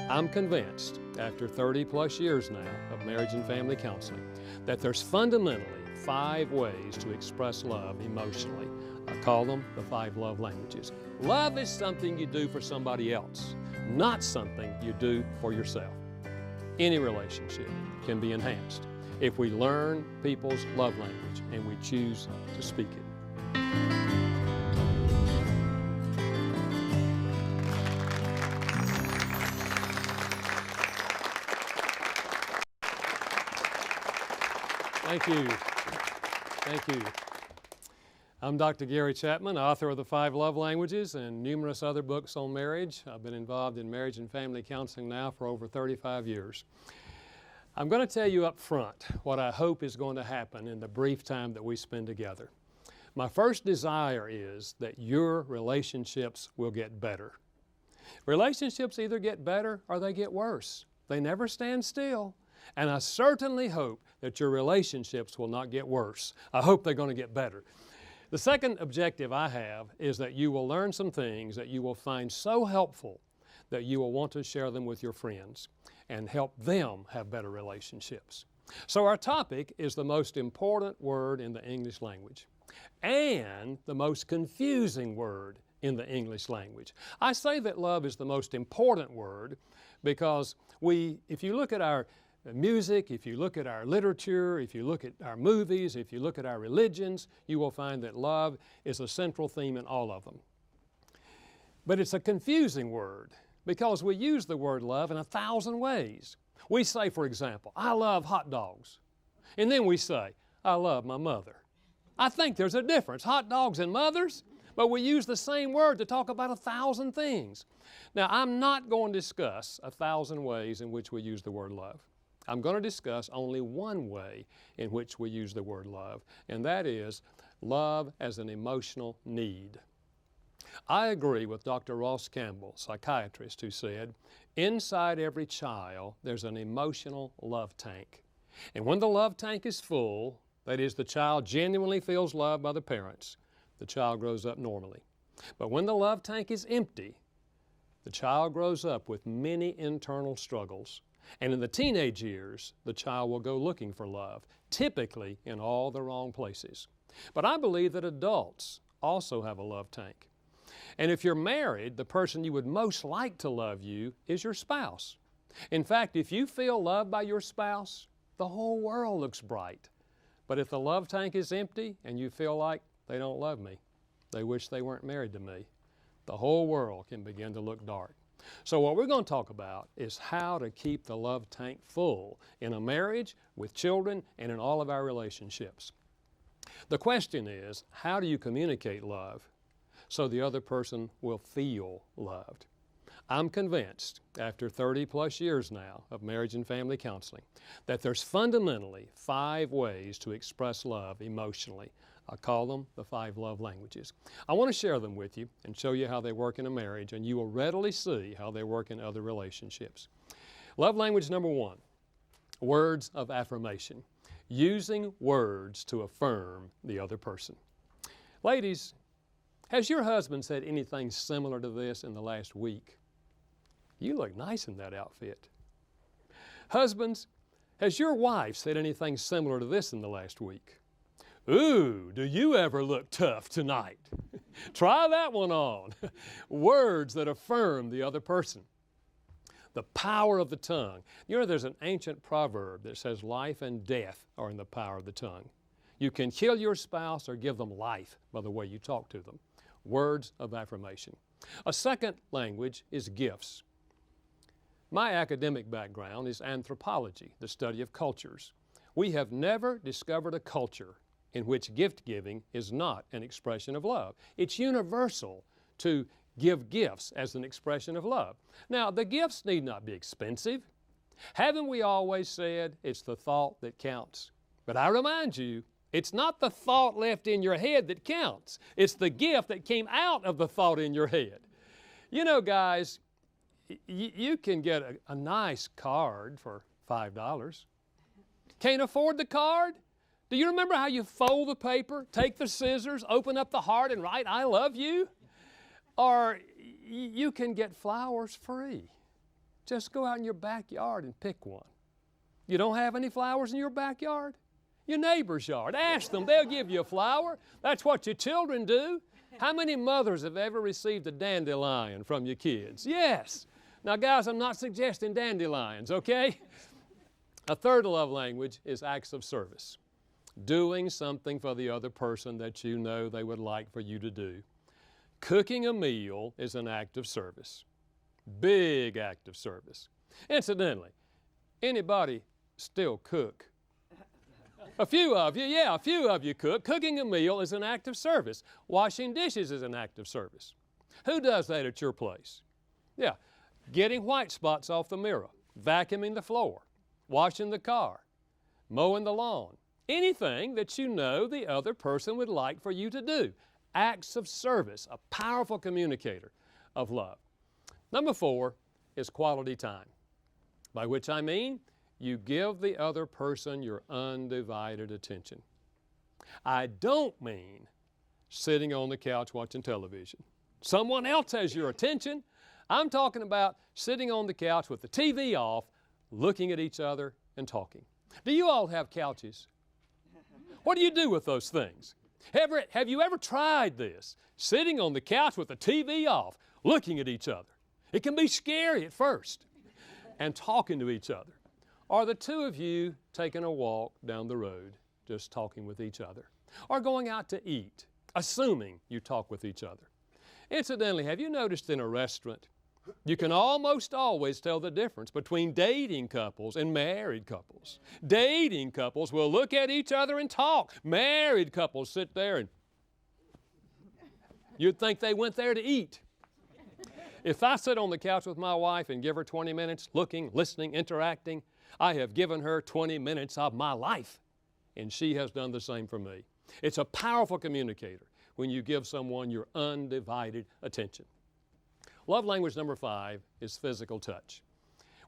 I'm convinced, after 30 plus years now of marriage and family counseling, that there's fundamentally 5 ways to express love emotionally. I call them the 5 love languages. Love is something you do for somebody else, not something you do for yourself. Any relationship can be enhanced if we learn people's love language and we choose to speak it. Thank you. Thank you. I'm Dr. Gary Chapman, author of The 5 Love Languages and numerous other books on marriage. I've been involved in marriage and family counseling now for over 35 years. I'm going to tell you up front what I hope is going to happen in the brief time that we spend together. My first desire is that your relationships will get better. Relationships either get better or they get worse. They never stand still. And I certainly hope that your relationships will not get worse. I hope they're going to get better. The second objective I have is that you will learn some things that you will find so helpful that you will want to share them with your friends and help them have better relationships. So our topic is the most important word in the English language and the most confusing word in the English language. I say that love is the most important word because if you look at our music, if you look at our literature, if you look at our movies, if you look at our religions, you will find that love is a central theme in all of them. But it's a confusing word because we use the word love in 1,000 ways. We say, for example, I love hot dogs. And then we say, I love my mother. I think there's a difference, hot dogs and mothers, but we use the same word to talk about 1,000 things. Now, I'm not going to discuss 1,000 ways in which we use the word love. I'm going to discuss only one way in which we use the word love, and that is love as an emotional need. I agree with Dr. Ross Campbell, psychiatrist, who said, inside every child there's an emotional love tank. And when the love tank is full, that is, the child genuinely feels loved by the parents, the child grows up normally. But when the love tank is empty, the child grows up with many internal struggles. And in the teenage years, the child will go looking for love, typically in all the wrong places. But I believe that adults also have a love tank. And if you're married, the person you would most like to love you is your spouse. In fact, if you feel loved by your spouse, the whole world looks bright. But if the love tank is empty and you feel like they don't love me, they wish they weren't married to me, the whole world can begin to look dark. So what we're going to talk about is how to keep the love tank full in a marriage, with children, and in all of our relationships. The question is, how do you communicate love so the other person will feel loved? I'm convinced, after 30 plus years now of marriage and family counseling, that there's fundamentally 5 ways to express love emotionally. I call them the 5 love languages. I want to share them with you and show you how they work in a marriage, and you will readily see how they work in other relationships. Love language number 1, words of affirmation. Using words to affirm the other person. Ladies, has your husband said anything similar to this in the last week? You look nice in that outfit. Husbands, has your wife said anything similar to this in the last week? Ooh, do you ever look tough tonight? Try that one on. Words that affirm the other person. The power of the tongue. You know, there's an ancient proverb that says life and death are in the power of the tongue. You can kill your spouse or give them life by the way you talk to them. Words of affirmation. A second language is gifts. My academic background is anthropology, the study of cultures. We have never discovered a culture in which gift giving is not an expression of love. It's universal to give gifts as an expression of love. Now, the gifts need not be expensive. Haven't we always said it's the thought that counts? But I remind you, it's not the thought left in your head that counts. It's the gift that came out of the thought in your head. You know, guys, you can get a nice card for $5. Can't afford the card? Do you remember how you fold the paper, take the scissors, open up the heart and write, I love you? Or you can get flowers free. Just go out in your backyard and pick one. You don't have any flowers in your backyard? Your neighbor's yard. Ask them, they'll give you a flower. That's what your children do. How many mothers have ever received a dandelion from your kids? Yes. Now guys, I'm not suggesting dandelions, okay? A third love language is acts of service. Doing something for the other person that you know they would like for you to do. Cooking a meal is an act of service. Big act of service. Incidentally, anybody still cook? A few of you cook. Cooking a meal is an act of service. Washing dishes is an act of service. Who does that at your place? Yeah, getting white spots off the mirror, vacuuming the floor, washing the car, mowing the lawn. Anything that you know the other person would like for you to do. Acts of service, a powerful communicator of love. Number 4 is quality time, by which I mean you give the other person your undivided attention. I don't mean sitting on the couch watching television. Someone else has your attention. I'm talking about sitting on the couch with the TV off, looking at each other and talking. Do you all have couches? What do you do with those things? Have you ever tried this? Sitting on the couch with the TV off, looking at each other. It can be scary at first. And talking to each other. Are the two of you taking a walk down the road, just talking with each other? Or going out to eat, assuming you talk with each other? Incidentally, have you noticed in a restaurant, you can almost always tell the difference between dating couples and married couples. Dating couples will look at each other and talk. Married couples sit there and you'd think they went there to eat. If I sit on the couch with my wife and give her 20 minutes looking, listening, interacting, I have given her 20 minutes of my life, and she has done the same for me. It's a powerful communicator when you give someone your undivided attention. Love language number 5 is physical touch.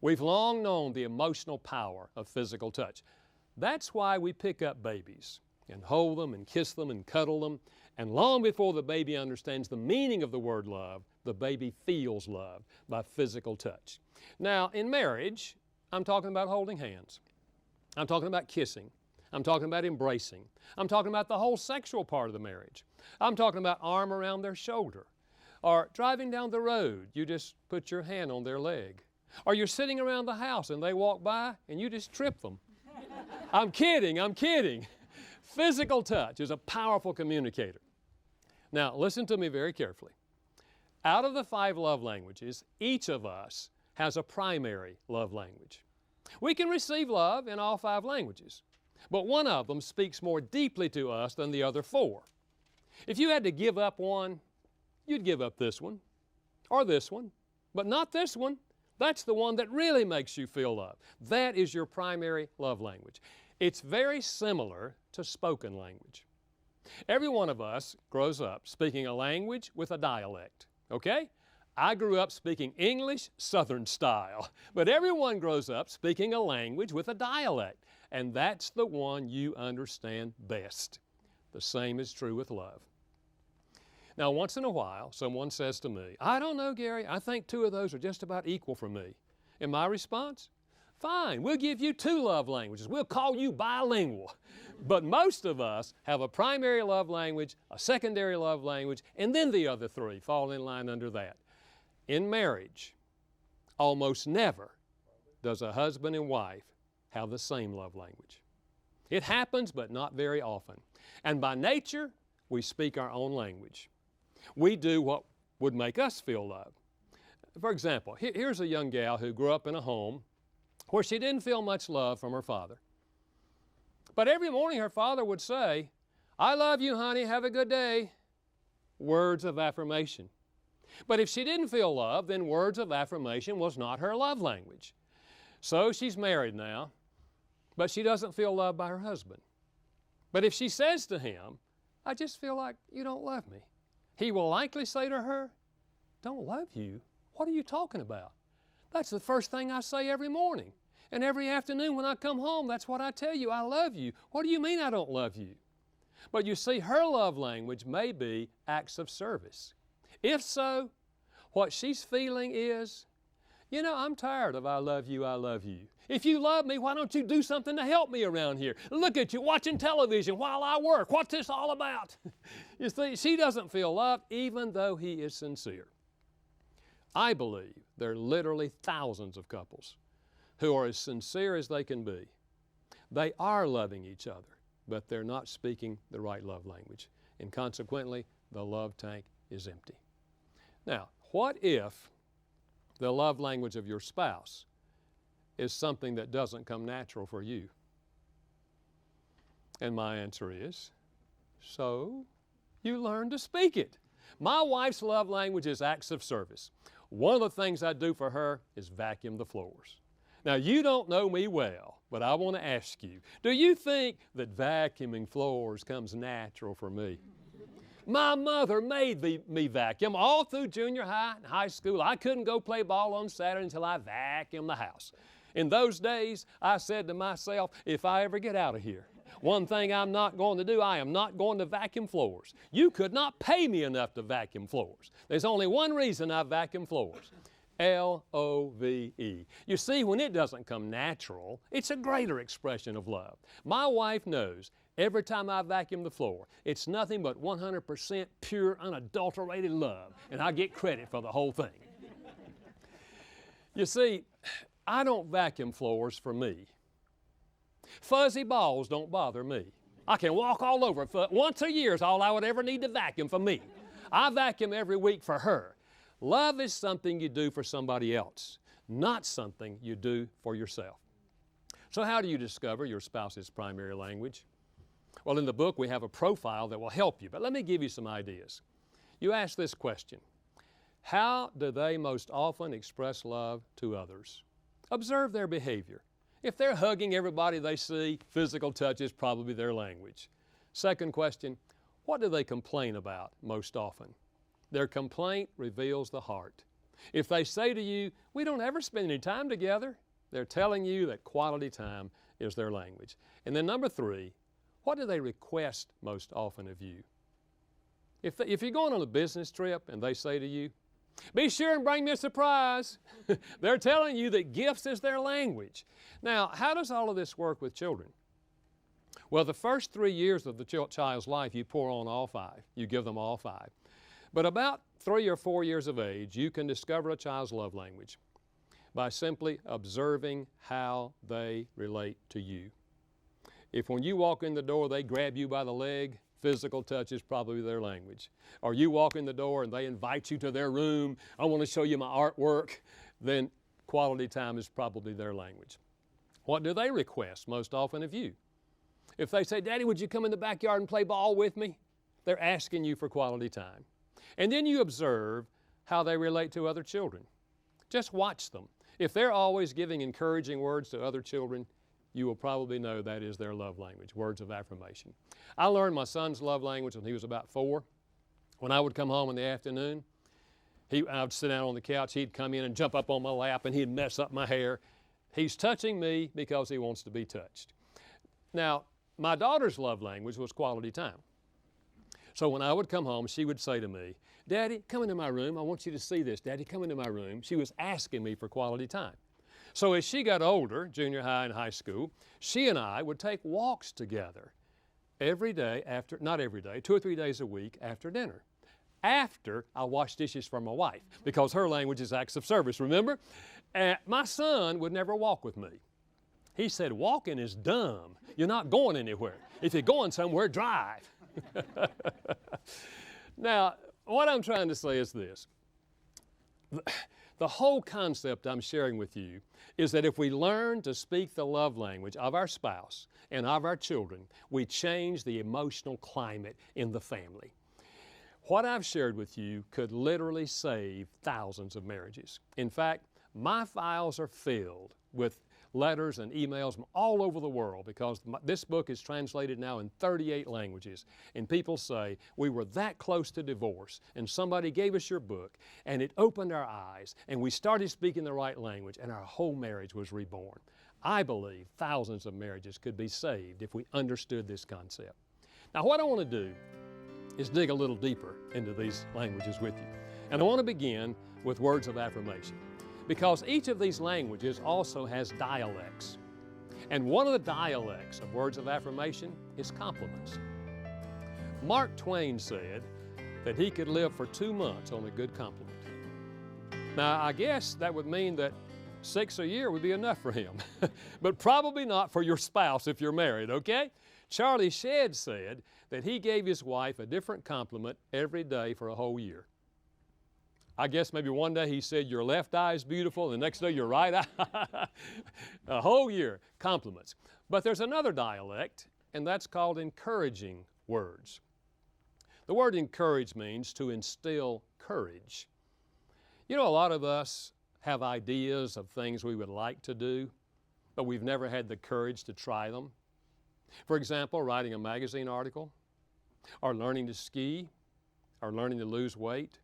We've long known the emotional power of physical touch. That's why we pick up babies and hold them and kiss them and cuddle them. And long before the baby understands the meaning of the word love, the baby feels love by physical touch. Now, in marriage, I'm talking about holding hands. I'm talking about kissing. I'm talking about embracing. I'm talking about the whole sexual part of the marriage. I'm talking about arm around their shoulder. Or driving down the road, you just put your hand on their leg. Or you're sitting around the house and they walk by and you just trip them. I'm kidding. Physical touch is a powerful communicator. Now, listen to me very carefully. Out of the 5 love languages, each of us has a primary love language. We can receive love in all 5 languages, but one of them speaks more deeply to us than the other 4. If you had to give up one, you'd give up this one or this one, but not this one. That's the one that really makes you feel love. That is your primary love language. It's very similar to spoken language. Every one of us grows up speaking a language with a dialect, okay? I grew up speaking English, Southern style, but everyone grows up speaking a language with a dialect, and that's the one you understand best. The same is true with love. Now, once in a while, someone says to me, I don't know, Gary, I think 2 of those are just about equal for me. And my response? Fine, we'll give you 2 love languages. We'll call you bilingual. But most of us have a primary love language, a secondary love language, and then the other 3 fall in line under that. In marriage, almost never does a husband and wife have the same love language. It happens, but not very often. And by nature, we speak our own language. We do what would make us feel love. For example, here's a young gal who grew up in a home where she didn't feel much love from her father. But every morning her father would say, I love you, honey, have a good day. Words of affirmation. But if she didn't feel love, then words of affirmation was not her love language. So she's married now, but she doesn't feel loved by her husband. But if she says to him, I just feel like you don't love me, he will likely say to her, don't love you? What are you talking about? That's the first thing I say every morning. And every afternoon when I come home, that's what I tell you, I love you. What do you mean I don't love you? But you see, her love language may be acts of service. If so, what she's feeling is, You know, I'm tired of I love you, I love you. If you love me, why don't you do something to help me around here? Look at you watching television while I work. What's this all about? You see, she doesn't feel loved even though he is sincere. I believe there are literally thousands of couples who are as sincere as they can be. They are loving each other, but they're not speaking the right love language. And consequently, the love tank is empty. Now, what if the love language of your spouse is something that doesn't come natural for you? And my answer is, so you learn to speak it. My wife's love language is acts of service. One of the things I do for her is vacuum the floors. Now, you don't know me well, but I want to ask you, do you think that vacuuming floors comes natural for me? My mother made me vacuum all through junior high and high school. I couldn't go play ball on Saturday until I vacuumed the house. In those days, I said to myself, if I ever get out of here, one thing I'm not going to do, I am not going to vacuum floors. You could not pay me enough to vacuum floors. There's only one reason I vacuum floors. L-O-V-E. You see, when it doesn't come natural, it's a greater expression of love. My wife knows every time I vacuum the floor, it's nothing but 100% pure, unadulterated love, and I get credit for the whole thing. You see, I don't vacuum floors for me. Fuzzy balls don't bother me. I can walk all over. Once a year is all I would ever need to vacuum for me. I vacuum every week for her. Love is something you do for somebody else, not something you do for yourself. So how do you discover your spouse's primary language? Well, in the book we have a profile that will help you, but let me give you some ideas. You ask this question: how do they most often express love to others? Observe their behavior. If they're hugging everybody they see, physical touch is probably their language. Second question: what do they complain about most often? Their complaint reveals the heart. If they say to you, we don't ever spend any time together, they're telling you that quality time is their language. And then number three, what do they request most often of you? If you're going on a business trip and they say to you, be sure and bring me a surprise, they're telling you that gifts is their language. Now, how does all of this work with children? Well, the first 3 years of the child's life, you pour on all five. You give them all five. But about 3 or 4 years of age, you can discover a child's love language by simply observing how they relate to you. If when you walk in the door, they grab you by the leg, physical touch is probably their language. Or you walk in the door and they invite you to their room, I want to show you my artwork, then quality time is probably their language. What do they request most often of you? If they say, Daddy, would you come in the backyard and play ball with me? They're asking you for quality time. And then you observe how they relate to other children. Just watch them. If they're always giving encouraging words to other children, you will probably know that is their love language, words of affirmation. I learned my son's love language when he was about 4. When I would come home in the afternoon, I would sit down on the couch, he'd come in and jump up on my lap and he'd mess up my hair. He's touching me because he wants to be touched. Now, my daughter's love language was quality time. So when I would come home, she would say to me, Daddy, come into my room. I want you to see this. Daddy, come into my room. She was asking me for quality time. So as she got older, junior high and high school, she and I would take walks together every day after, not every day, 2 or 3 days a week after dinner. After I wash dishes for my wife, because her language is acts of service, remember? My son would never walk with me. He said, walking is dumb. You're not going anywhere. If you're going somewhere, drive. Now, what I'm trying to say is this. The whole concept I'm sharing with you is that if we learn to speak the love language of our spouse and of our children, we change the emotional climate in the family. What I've shared with you could literally save thousands of marriages. In fact, my files are filled with letters and emails from all over the world because this book is translated now in 38 languages. And people say, we were that close to divorce and somebody gave us your book and it opened our eyes and we started speaking the right language and our whole marriage was reborn. I believe thousands of marriages could be saved if we understood this concept. Now what I want to do is dig a little deeper into these languages with you. And I want to begin with words of affirmation. because each of these languages also has dialects. And one of the dialects of words of affirmation is compliments. Mark Twain said that he could live for 2 months on a good compliment. Now, I guess that would mean that 6 a year would be enough for him, but probably not for your spouse if you're married, okay? Charlie Shedd said that he gave his wife a different compliment every day for a whole year. I guess maybe one day he said, your left eye is beautiful, and the next day your right eye. A whole year, compliments. But there's another dialect, and that's called encouraging words. The word encourage means to instill courage. You know, a lot of us have ideas of things we would like to do, but we've never had the courage to try them. For example, writing a magazine article, or learning to ski, or learning to lose weight.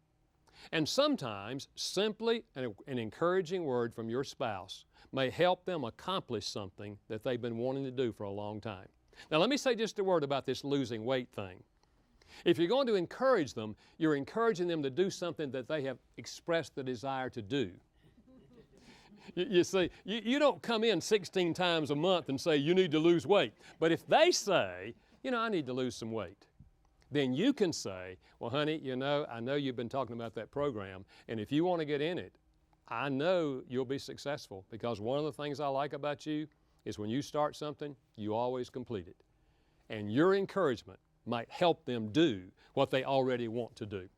And sometimes simply an encouraging word from your spouse may help them accomplish something that they've been wanting to do for a long time. Now let me say just a word about this losing weight thing. If you're going to encourage them, you're encouraging them to do something that they have expressed the desire to do. You see, you don't come in 16 times a month and say, you need to lose weight. But if they say, you know, I need to lose some weight, then you can say, well, honey, you know, I know you've been talking about that program, and if you want to get in it, I know you'll be successful, because one of the things I like about you is when you start something, you always complete it. And your encouragement might help them do what they already want to do.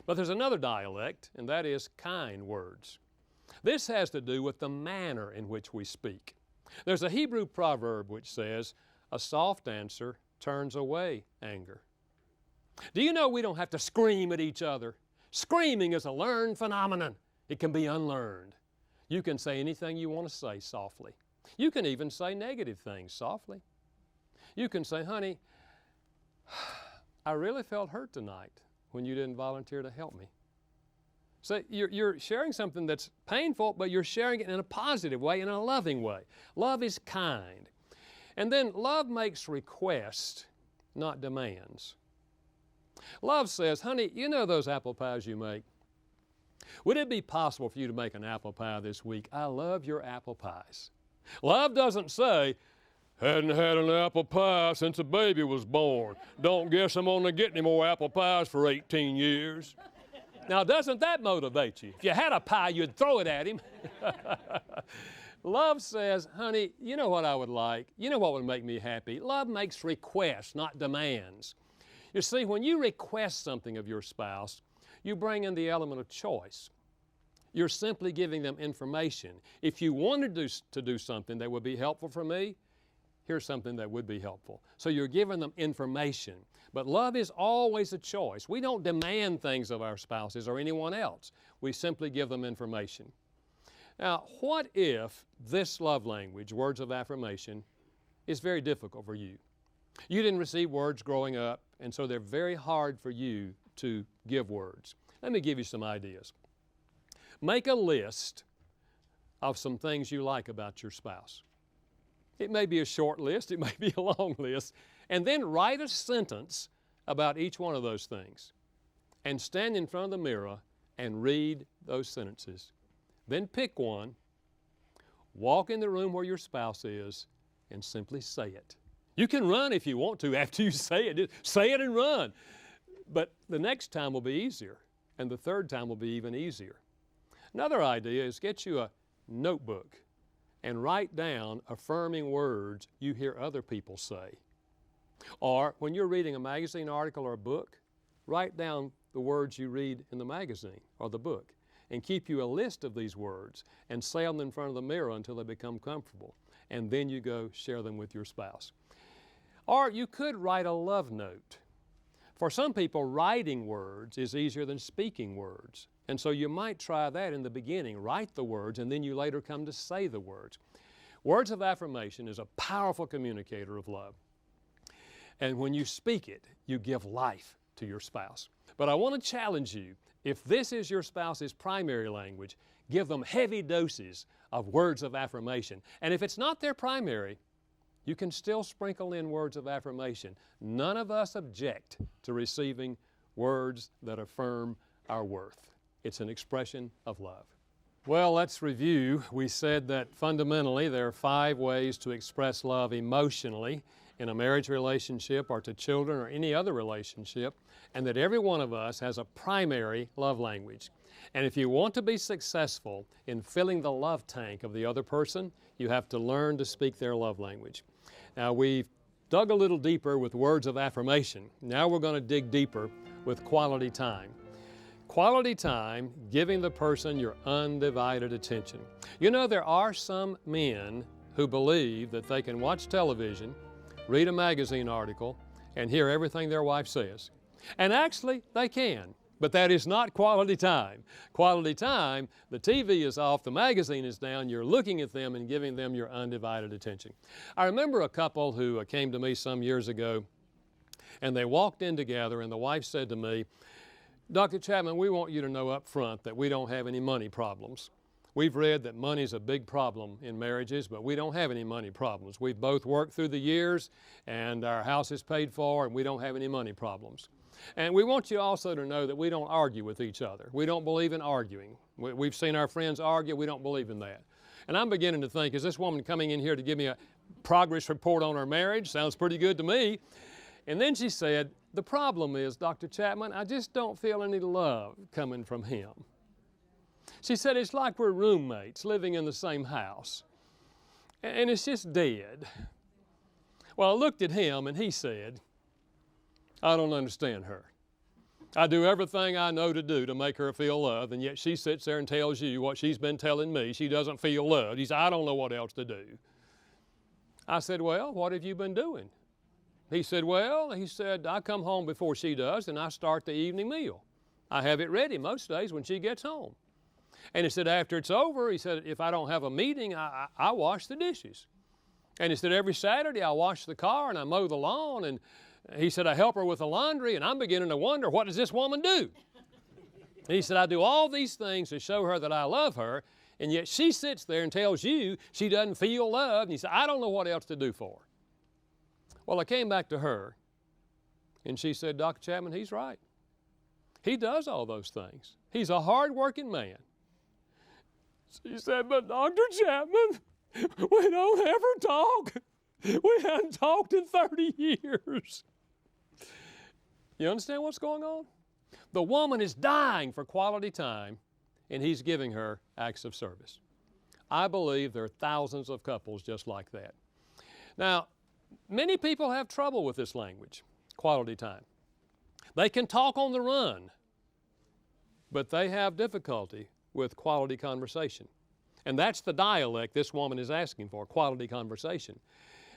But there's another dialect, and that is kind words. This has to do with the manner in which we speak. There's a Hebrew proverb which says, a soft answer turns away anger. Do you know we don't have to scream at each other? Screaming is a learned phenomenon. It can be unlearned. You can say anything you want to say softly. You can even say negative things softly. You can say, honey, I really felt hurt tonight when you didn't volunteer to help me. So you're sharing something that's painful, but you're sharing it in a positive way, in a loving way. Love is kind. And then love makes requests, not demands. Love says, honey, you know those apple pies you make? Would it be possible for you to make an apple pie this week? I love your apple pies. Love doesn't say, hadn't had an apple pie since a baby was born. Don't guess I'm going to get any more apple pies for 18 years. Now, doesn't that motivate you? If you had a pie, you'd throw it at him. Love says, honey, you know what I would like? You know what would make me happy? Love makes requests, not demands. You see, when you request something of your spouse, you bring in the element of choice. You're simply giving them information. If you wanted to do something that would be helpful for me, here's something that would be helpful. So you're giving them information. But love is always a choice. We don't demand things of our spouses or anyone else. We simply give them information. Now, what if this love language, words of affirmation, is very difficult for you? You didn't receive words growing up, and so they're very hard for you to give words. Let me give you some ideas. Make a list of some things you like about your spouse. It may be a short list, it may be a long list, and then write a sentence about each one of those things. And stand in front of the mirror and read those sentences. Then pick one, walk in the room where your spouse is, and simply say it. You can run if you want to after you say it. Just say it and run. But the next time will be easier, and the third time will be even easier. Another idea is get you a notebook and write down affirming words you hear other people say. Or when you're reading a magazine article or a book, write down the words you read in the magazine or the book, and keep you a list of these words and say them in front of the mirror until they become comfortable. And then you go share them with your spouse. Or you could write a love note. For some people, writing words is easier than speaking words. And so you might try that in the beginning. Write the words, and then you later come to say the words. Words of affirmation is a powerful communicator of love. And when you speak it, you give life to your spouse. But I want to challenge you, if this is your spouse's primary language, give them heavy doses of words of affirmation. And if it's not their primary, you can still sprinkle in words of affirmation. None of us object to receiving words that affirm our worth. It's an expression of love. Well, let's review. We said that fundamentally there are 5 ways to express love emotionally in a marriage relationship or to children or any other relationship, and that every one of us has a primary love language. And if you want to be successful in filling the love tank of the other person, you have to learn to speak their love language. Now, we've dug a little deeper with words of affirmation. Now we're going to dig deeper with quality time. Quality time, giving the person your undivided attention. You know, there are some men who believe that they can watch television, read a magazine article, and hear everything their wife says. And actually, they can, but that is not quality time. Quality time, the TV is off, the magazine is down, you're looking at them and giving them your undivided attention. I remember a couple who came to me some years ago, and they walked in together, and the wife said to me, "Dr. Chapman, we want you to know up front that we don't have any money problems. We've read that money's a big problem in marriages, but we don't have any money problems. We've both worked through the years, and our house is paid for, and we don't have any money problems. And we want you also to know that we don't argue with each other. We don't believe in arguing. We've seen our friends argue. We don't believe in that." And I'm beginning to think, is this woman coming in here to give me a progress report on our marriage? Sounds pretty good to me. And then she said, "The problem is, Dr. Chapman, I just don't feel any love coming from him." She said, "It's like we're roommates living in the same house, and it's just dead." Well, I looked at him and he said, "I don't understand her. I do everything I know to do to make her feel loved, and yet she sits there and tells you what she's been telling me. She doesn't feel loved." He said, "I don't know what else to do." I said, "Well, what have you been doing?" He said, "Well," he said, "I come home before she does and I start the evening meal. I have it ready most days when she gets home." And he said, "After it's over," he said, "if I don't have a meeting, I wash the dishes." And he said, "Every Saturday I wash the car and I mow the lawn." And he said, "I help her with the laundry," and I'm beginning to wonder, what does this woman do? And he said, "I do all these things to show her that I love her, and yet she sits there and tells you she doesn't feel loved." And he said, "I don't know what else to do for her." Well, I came back to her, and she said, "Dr. Chapman, he's right. He does all those things. He's a hard-working man." She said, "But Dr. Chapman, we don't ever talk. We haven't talked in 30 years. You understand what's going on? The woman is dying for quality time, and he's giving her acts of service. I believe there are thousands of couples just like that. Now, many people have trouble with this language, quality time. They can talk on the run, but they have difficulty with quality conversation. And that's the dialect this woman is asking for, quality conversation.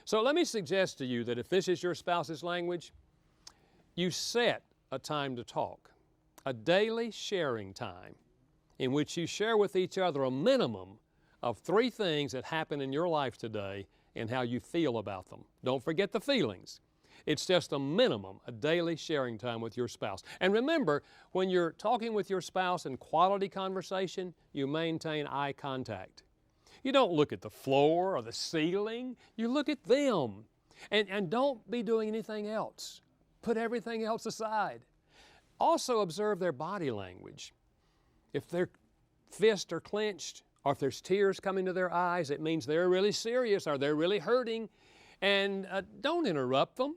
So let me suggest to you that if this is your spouse's language, you set a time to talk, a daily sharing time in which you share with each other a minimum of 3 things that happen in your life today and how you feel about them. Don't forget the feelings. It's just a minimum, a daily sharing time with your spouse. And remember, when you're talking with your spouse in quality conversation, you maintain eye contact. You don't look at the floor or the ceiling. You look at them. And don't be doing anything else. Put everything else aside. Also observe their body language. If their fists are clenched, or if there's tears coming to their eyes, it means they're really serious or they're really hurting. And don't interrupt them.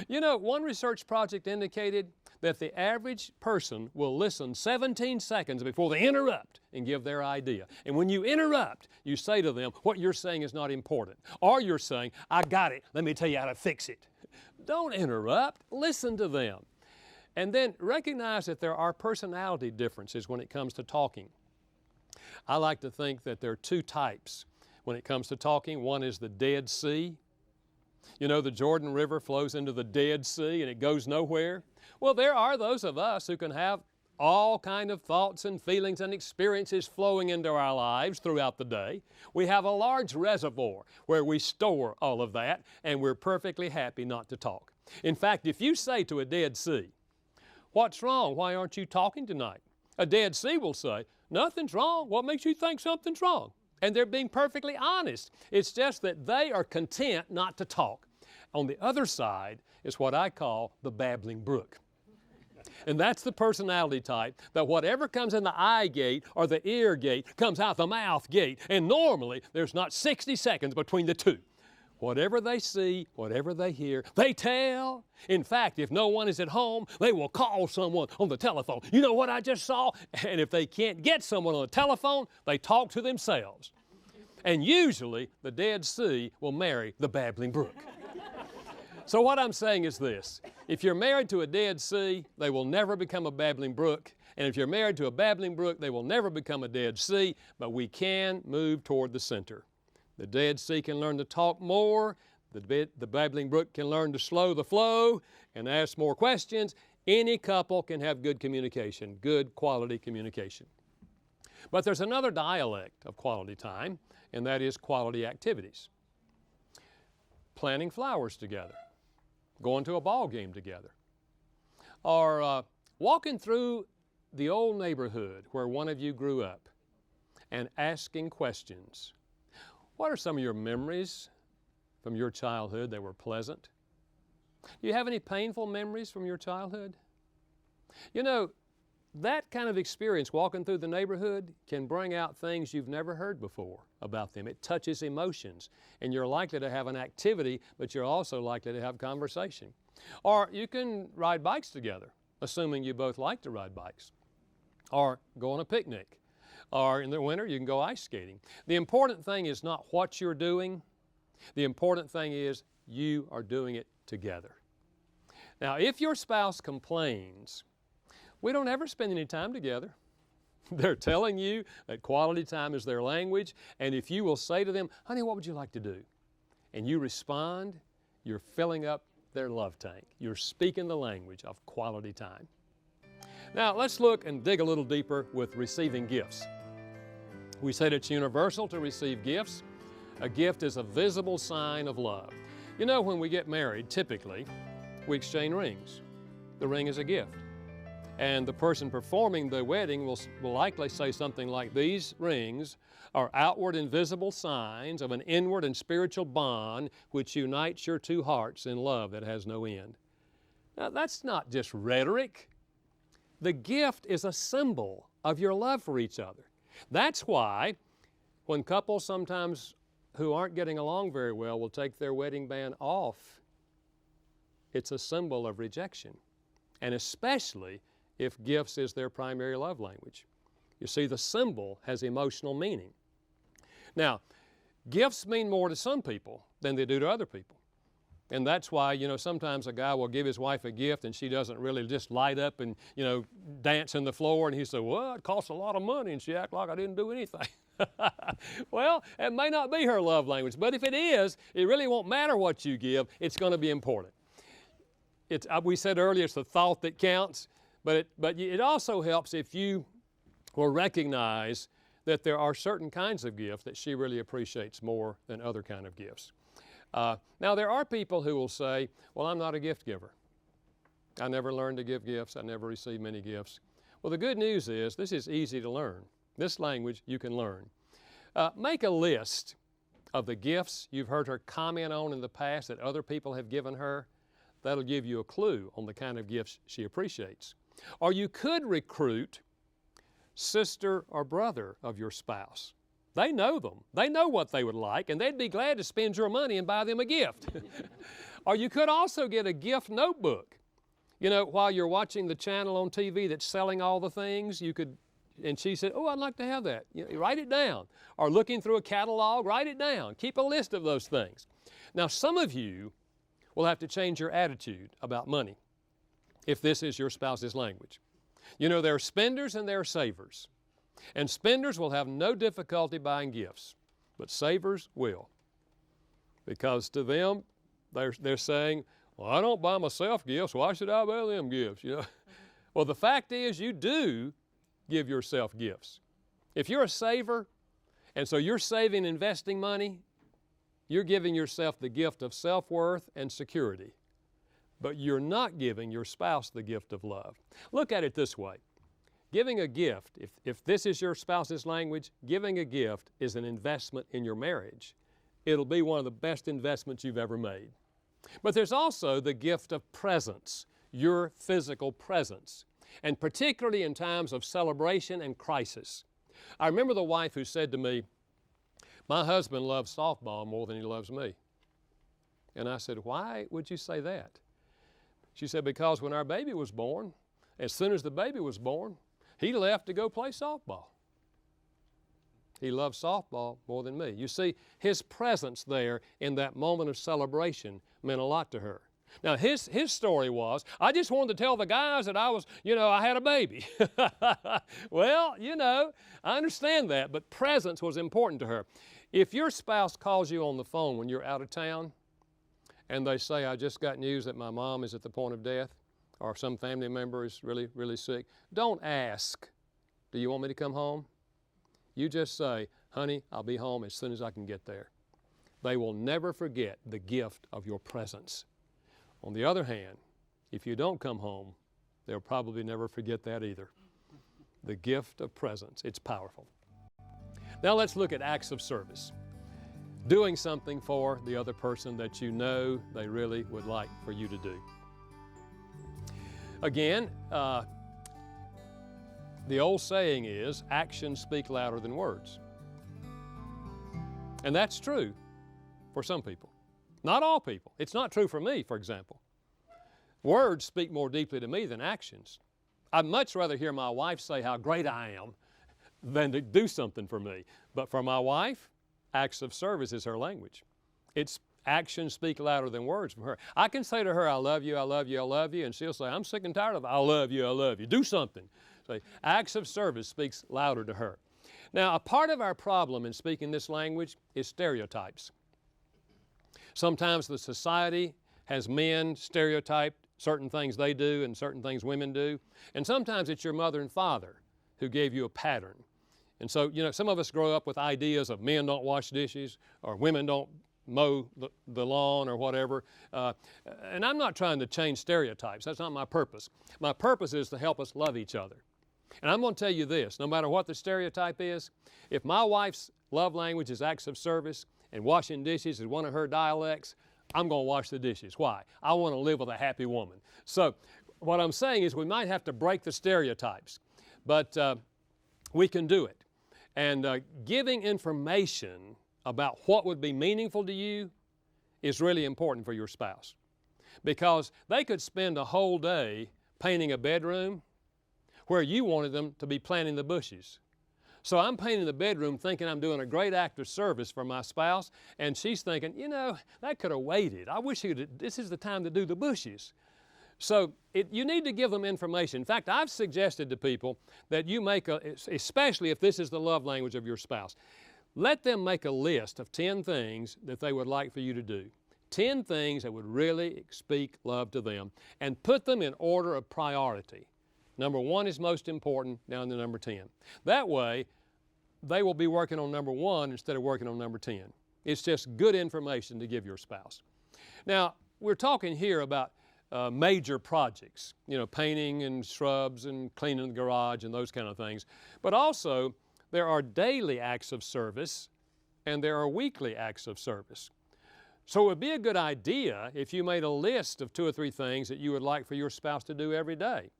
You know, one research project indicated that the average person will listen 17 seconds before they interrupt and give their idea. And when you interrupt, you say to them, what you're saying is not important. Or you're saying, I got it, let me tell you how to fix it. Don't interrupt, listen to them. And then recognize that there are personality differences when it comes to talking. I like to think that there are 2 types when it comes to talking. One is the Dead Sea. You know, the Jordan River flows into the Dead Sea and it goes nowhere. Well, there are those of us who can have all kind of thoughts and feelings and experiences flowing into our lives throughout the day. We have a large reservoir where we store all of that, and we're perfectly happy not to talk. In fact, if you say to a Dead Sea, "What's wrong? Why aren't you talking tonight?" A Dead Sea will say, "Nothing's wrong. What makes you think something's wrong?" And they're being perfectly honest. It's just that they are content not to talk. On the other side is what I call the babbling brook. And that's the personality type that whatever comes in the eye gate or the ear gate comes out the mouth gate. And normally there's not 60 seconds between the two. Whatever they see, whatever they hear, they tell. In fact, if no one is at home, they will call someone on the telephone. You know what I just saw? And if they can't get someone on the telephone, they talk to themselves. And usually the Dead Sea will marry the babbling brook. So what I'm saying is this: if you're married to a Dead Sea, they will never become a babbling brook. And if you're married to a babbling brook, they will never become a Dead Sea, but we can move toward the center. The Dead Sea can learn to talk more. The babbling brook can learn to slow the flow and ask more questions. Any couple can have good communication, good quality communication. But there's another dialect of quality time, and that is quality activities. Planting flowers together, going to a ball game together, or walking through the old neighborhood where one of you grew up and asking questions. What are some of your memories from your childhood that were pleasant? Do you have any painful memories from your childhood? You know, that kind of experience, walking through the neighborhood, can bring out things you've never heard before about them. It touches emotions, and you're likely to have an activity, but you're also likely to have conversation. Or you can ride bikes together, assuming you both like to ride bikes. Or go on a picnic. Or in the winter, you can go ice skating. The important thing is not what you're doing. The important thing is you are doing it together. Now, if your spouse complains, we don't ever spend any time together. They're telling you that quality time is their language, and if you will say to them, honey, what would you like to do? And you respond, you're filling up their love tank. You're speaking the language of quality time. Now, let's look and dig a little deeper with receiving gifts. We said it's universal to receive gifts. A gift is a visible sign of love. You know, when we get married, typically, we exchange rings. The ring is a gift. And the person performing the wedding will likely say something like, these rings are outward and visible signs of an inward and spiritual bond which unites your two hearts in love that has no end. Now, that's not just rhetoric. The gift is a symbol of your love for each other. That's why when couples sometimes who aren't getting along very well will take their wedding band off, it's a symbol of rejection, and especially if gifts is their primary love language. You see, the symbol has emotional meaning. Now, gifts mean more to some people than they do to other people. And that's why, you know, sometimes a guy will give his wife a gift and she doesn't really just light up and, you know, dance on the floor, and he said, well, it costs a lot of money, and she act like I didn't do anything. Well, it may not be her love language, but if it is, it really won't matter what you give. It's going to be important. We said earlier it's the thought that counts, but it also helps if you will recognize that there are certain kinds of gifts that she really appreciates more than other kind of gifts. Now, there are people who will say, well, I'm not a gift giver. I never learned to give gifts. I never received many gifts. Well, the good news is this is easy to learn. This language you can learn. Make a list of the gifts you've heard her comment on in the past that other people have given her. That'll give you a clue on the kind of gifts she appreciates. Or you could recruit sister or brother of your spouse. They know them. They know what they would like, and they'd be glad to spend your money and buy them a gift. Or you could also get a gift notebook. You know, while you're watching the channel on TV that's selling all the things, you could, and she said, oh, I'd like to have that. You know, write it down. Or looking through a catalog, write it down. Keep a list of those things. Now, some of you will have to change your attitude about money if this is your spouse's language. You know, there are spenders and there are savers. And spenders will have no difficulty buying gifts, but savers will. Because to them, they're saying, well, I don't buy myself gifts. Why should I buy them gifts? You know? Well, the fact is you do give yourself gifts. If you're a saver, and so you're saving and investing money, you're giving yourself the gift of self-worth and security. But you're not giving your spouse the gift of love. Look at it this way. Giving a gift, if this is your spouse's language, giving a gift is an investment in your marriage. It'll be one of the best investments you've ever made. But there's also the gift of presence. your physical presence, and particularly in times of celebration and crisis. I remember the wife who said to me, "My husband loves softball more than he loves me." And I said, "Why would you say that?" She said, "Because when our baby was born, as soon as the baby was born, he left to go play softball. He loved softball more than me." You see, his presence there in that moment of celebration meant a lot to her. Now, his story was, "I just wanted to tell the guys that I had a baby." Well, I understand that, but presence was important to her. If your spouse calls you on the phone when you're out of town and they say, "I just got news that my mom is at the point of death," or some family member is really, really sick, don't ask, "Do you want me to come home?" You just say, "Honey, I'll be home as soon as I can get there." They will never forget the gift of your presence. On the other hand, if you don't come home, they'll probably never forget that either. The gift of presence, it's powerful. Now let's look at acts of service. Doing something for the other person that you know they really would like for you to do. Again, the old saying is, actions speak louder than words. And that's true for some people. Not all people. It's not true for me, for example. Words speak more deeply to me than actions. I'd much rather hear my wife say how great I am than to do something for me. But for my wife, acts of service is her language. It's actions speak louder than words from her. I can say to her, "I love you, I love you, I love you," and she'll say, "I'm sick and tired of it. I love you, I love you. Do something." So acts of service speaks louder to her. Now, a part of our problem in speaking this language is stereotypes. Sometimes the society has men stereotyped certain things they do and certain things women do. And sometimes it's your mother and father who gave you a pattern. And so, some of us grow up with ideas of men don't wash dishes or women don't mow the lawn or whatever. And I'm not trying to change stereotypes. That's not my purpose. My purpose is to help us love each other. And I'm going to tell you this, no matter what the stereotype is, if my wife's love language is acts of service and washing dishes is one of her dialects, I'm going to wash the dishes. Why? I want to live with a happy woman. So what I'm saying is we might have to break the stereotypes, but we can do it. And giving information about what would be meaningful to you is really important for your spouse, because they could spend a whole day painting a bedroom where you wanted them to be planting the bushes. So I'm painting the bedroom thinking I'm doing a great act of service for my spouse, and she's thinking, that could have waited. I wish this is the time to do the bushes. So you need to give them information. In fact, I've suggested to people that you make especially if this is the love language of your spouse, let them make a list of 10 things that they would like for you to do. 10 things that would really speak love to them, and put them in order of priority. Number 1 is most important, down to number 10. That way, they will be working on number 1 instead of working on number 10. It's just good information to give your spouse. Now, we're talking here about major projects, painting and shrubs and cleaning the garage and those kind of things. But also, there are daily acts of service and there are weekly acts of service. So it would be a good idea if you made a list of 2 or 3 things that you would like for your spouse to do every day,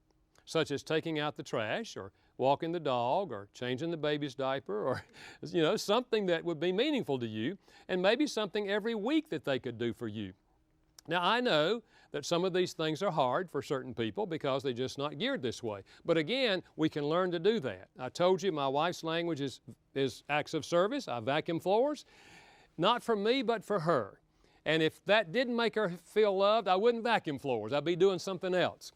such as taking out the trash or walking the dog or changing the baby's diaper or, something that would be meaningful to you, and maybe something every week that they could do for you. Now, I know that some of these things are hard for certain people because they're just not geared this way. But again, we can learn to do that. I told you my wife's language is acts of service. I vacuum floors, not for me, but for her. And if that didn't make her feel loved, I wouldn't vacuum floors. I'd be doing something else.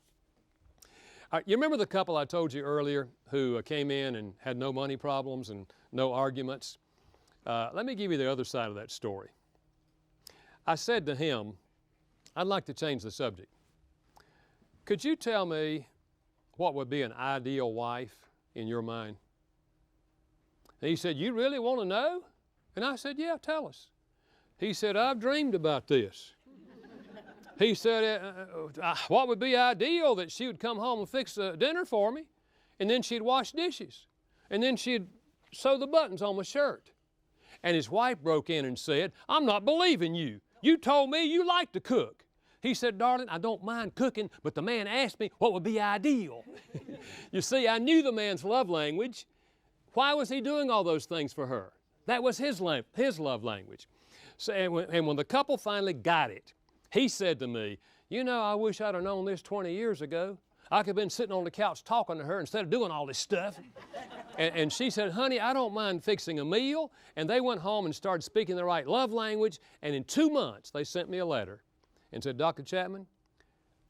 You remember the couple I told you earlier who came in and had no money problems and no arguments? Let me give you the other side of that story. I said to him, I'd like to change the subject. Could you tell me what would be an ideal wife in your mind? And he said, you really want to know? And I said, yeah, tell us. He said, I've dreamed about this. He said, what would be ideal? That she would come home and fix dinner for me, and then she'd wash dishes, and then she'd sew the buttons on my shirt. And his wife broke in and said, I'm not believing you. You told me you like to cook. He said, darling, I don't mind cooking, but the man asked me what would be ideal. You see, I knew the man's love language. Why was he doing all those things for her? That was his love language. So, and when the couple finally got it, he said to me, you know, I wish I'd have known this 20 years ago. I could have been sitting on the couch talking to her instead of doing all this stuff. And she said, honey, I don't mind fixing a meal. And they went home and started speaking the right love language. And in 2 months, they sent me a letter and said, Dr. Chapman,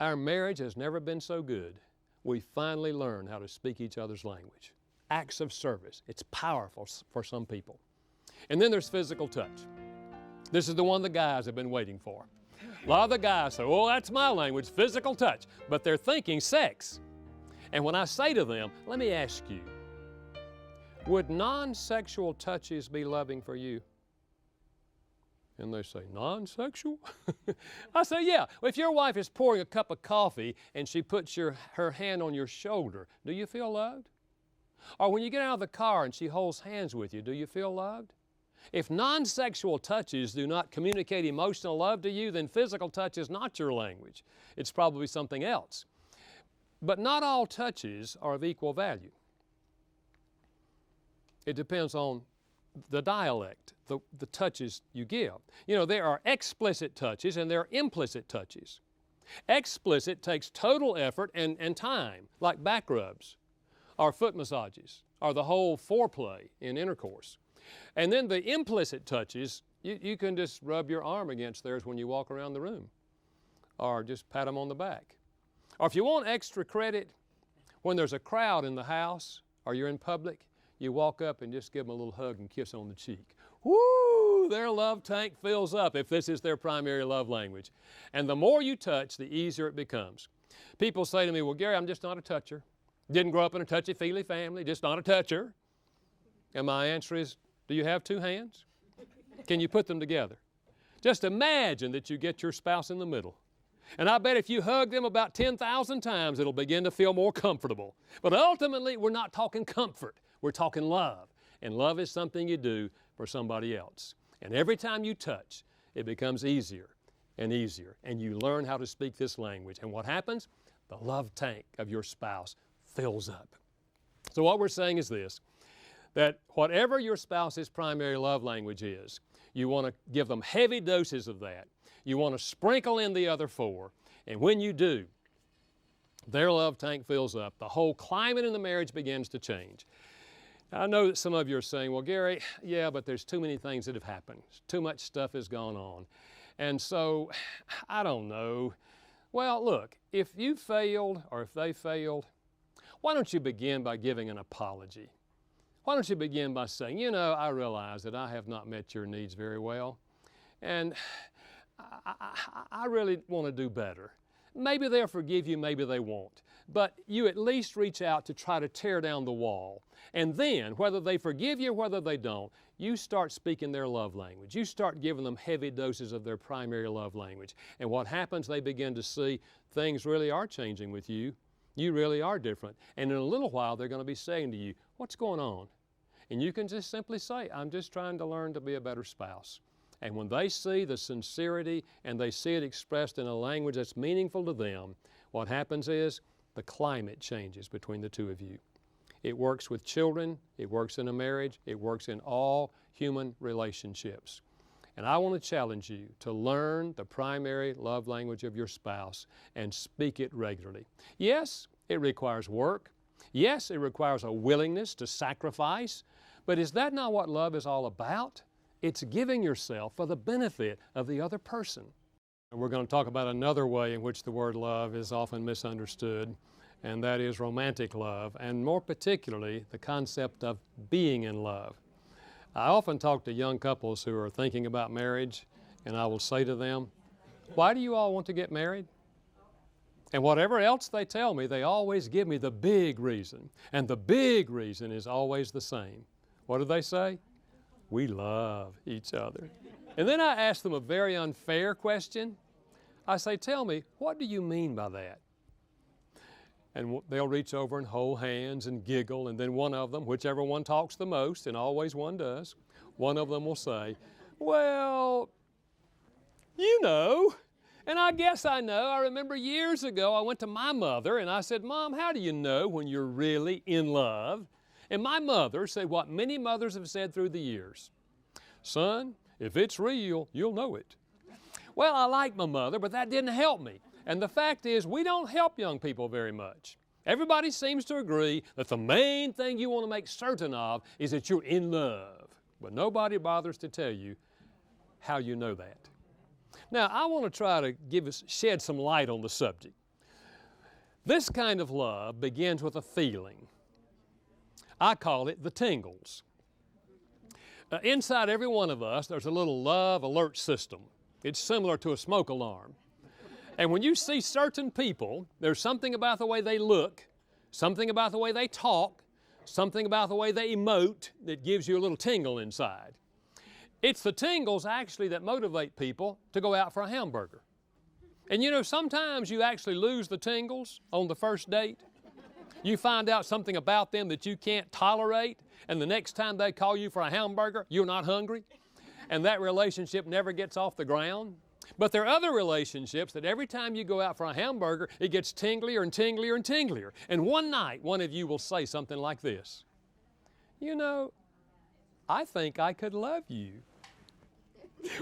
our marriage has never been so good. We finally learned how to speak each other's language. Acts of service. It's powerful for some people. And then there's physical touch. This is the one the guys have been waiting for. A lot of the guys say, oh, that's my language, physical touch. But they're thinking sex. And when I say to them, let me ask you, would non-sexual touches be loving for you? And they say, non-sexual? I say, yeah. If your wife is pouring a cup of coffee and she puts her hand on your shoulder, do you feel loved? Or when you get out of the car and she holds hands with you, do you feel loved? If non-sexual touches do not communicate emotional love to you, then physical touch is not your language. It's probably something else. But not all touches are of equal value. It depends on the dialect, the touches you give. You know, there are explicit touches and there are implicit touches. Explicit takes total effort and time, like back rubs, or foot massages, or the whole foreplay in intercourse. And then the implicit touches, you can just rub your arm against theirs when you walk around the room, or just pat them on the back. Or if you want extra credit, when there's a crowd in the house or you're in public, you walk up and just give them a little hug and kiss on the cheek. Woo! Their love tank fills up if this is their primary love language. And the more you touch, the easier it becomes. People say to me, well, Gary, I'm just not a toucher. Didn't grow up in a touchy-feely family, just not a toucher. And my answer is, do you have two hands? Can you put them together? Just imagine that you get your spouse in the middle. And I bet if you hug them about 10,000 times, it'll begin to feel more comfortable. But ultimately, we're not talking comfort. We're talking love. And love is something you do for somebody else. And every time you touch, it becomes easier and easier. And you learn how to speak this language. And what happens? The love tank of your spouse fills up. So what we're saying is this, that whatever your spouse's primary love language is, you want to give them heavy doses of that. You want to sprinkle in the other four. And when you do, their love tank fills up. The whole climate in the marriage begins to change. I know that some of you are saying, well, Gary, yeah, but there's too many things that have happened. Too much stuff has gone on. And so, I don't know. Well, look, if you failed or if they failed, why don't you begin by giving an apology? Why don't you begin by saying, you know, I realize that I have not met your needs very well, and I really want to do better. Maybe they'll forgive you, maybe they won't. But you at least reach out to try to tear down the wall. And then, whether they forgive you or whether they don't, you start speaking their love language. You start giving them heavy doses of their primary love language. And what happens, they begin to see things really are changing with you. You really are different. And in a little while, they're going to be saying to you, what's going on? And you can just simply say, I'm just trying to learn to be a better spouse. And when they see the sincerity and they see it expressed in a language that's meaningful to them, what happens is the climate changes between the two of you. It works with children, it works in a marriage, it works in all human relationships. And I want to challenge you to learn the primary love language of your spouse and speak it regularly. Yes, it requires work. Yes, it requires a willingness to sacrifice. But is that not what love is all about? It's giving yourself for the benefit of the other person. And we're going to talk about another way in which the word love is often misunderstood, and that is romantic love, and more particularly the concept of being in love. I often talk to young couples who are thinking about marriage, and I will say to them, why do you all want to get married? And whatever else they tell me, they always give me the big reason. And the big reason is always the same. What do they say? We love each other. And then I ask them a very unfair question. I say, tell me, what do you mean by that? And they'll reach over and hold hands and giggle, and then one of them, whichever one talks the most, and always one does, one of them will say, well, you know. And I guess I know. I remember years ago I went to my mother and I said, Mom, how do you know when you're really in love? And my mother said what many mothers have said through the years. Son, if it's real, you'll know it. Well, I like my mother, but that didn't help me. And the fact is, we don't help young people very much. Everybody seems to agree that the main thing you want to make certain of is that you're in love. But nobody bothers to tell you how you know that. Now, I want to try to shed some light on the subject. This kind of love begins with a feeling. I call it the tingles. Inside every one of us, there's a little love alert system. It's similar to a smoke alarm. And when you see certain people, there's something about the way they look, something about the way they talk, something about the way they emote that gives you a little tingle inside. It's the tingles actually that motivate people to go out for a hamburger. And you know, sometimes you actually lose the tingles on the first date. You find out something about them that you can't tolerate, and the next time they call you for a hamburger, you're not hungry, and that relationship never gets off the ground. But there are other relationships that every time you go out for a hamburger, it gets tinglier and tinglier and tinglier. And one night, one of you will say something like this. You know, I think I could love you.